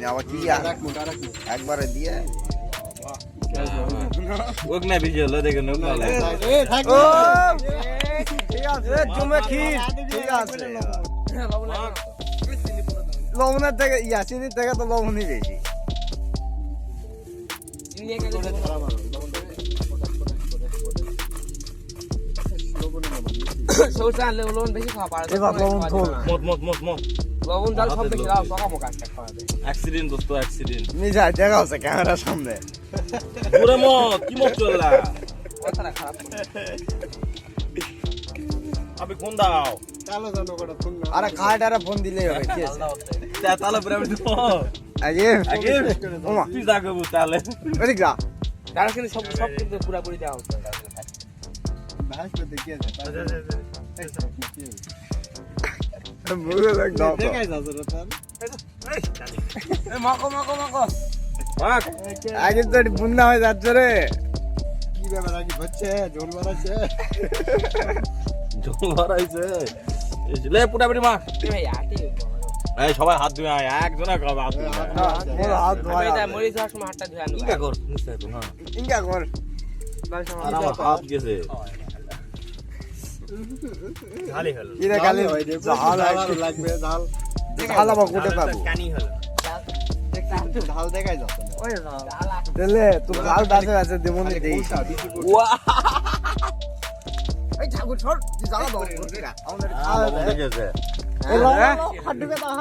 আবার কি একবারে দিয়ে ওক না ভিজে হলো দেখেন ওক না লাগে ঠিক আছে জমে খির ঠিক আছে লবণের থেকে চিনির থেকে তো লবণই বেশি সরষে আনলে লবণ বেশি খাওয়া পারে এবার লবণ থোল মত লবণ ডাল সব বেশি খাওয়া সকামো কাজটা খাওয়া যায় অ্যাক্সিডেন্ট দোস্ত অ্যাক্সিডেন্ট নিজা দেখা হচ্ছে ক্যামেরার সামনে পুরো মত কি মত চললা কথাটা খারাপ আপনি কোন দাও আরে খাটারে ফোন দিলেই হবে কি আছে তাহলে পুরো আমি তো আগে ওমা তুই যাগবু তাহলে এদিক যা তারা কিন্তু সব কিন্তু পুরাপুরি দেওয়া হচ্ছে মুখে দেখ দাও মাকো মাকো মাকো বাক আগে তো বুন্না হয়ে যাচ্ছে রে জল ভরাইছে লে পুরাপুরি মা ভাই আটি এই সবাই হাত ধুয়ে আয় একজনা খাবে হাত ধুয়ে মোর হাত ধোয়া এটা মরি যাওয়ার সময় হাতটা ধুয়ে আনবো ইনকা কর নিশ্চয় তো হ্যাঁ ইনকা কর আর আমার হাত গেছে খালি হলো কি রে খালি ঝাল লাগবে ঝাল ঝাল আবার কোটে পাবো কানি হলো ঝাল দেখাই যাচ্ছে ওই দিলে তুই ঝাল দাসে আছে দেমনি দেই ওয়া এই ঠাকুর ছড় তুই জ্বালা দাও আমাদের দেখেছে এই হাত ঢুকে দাও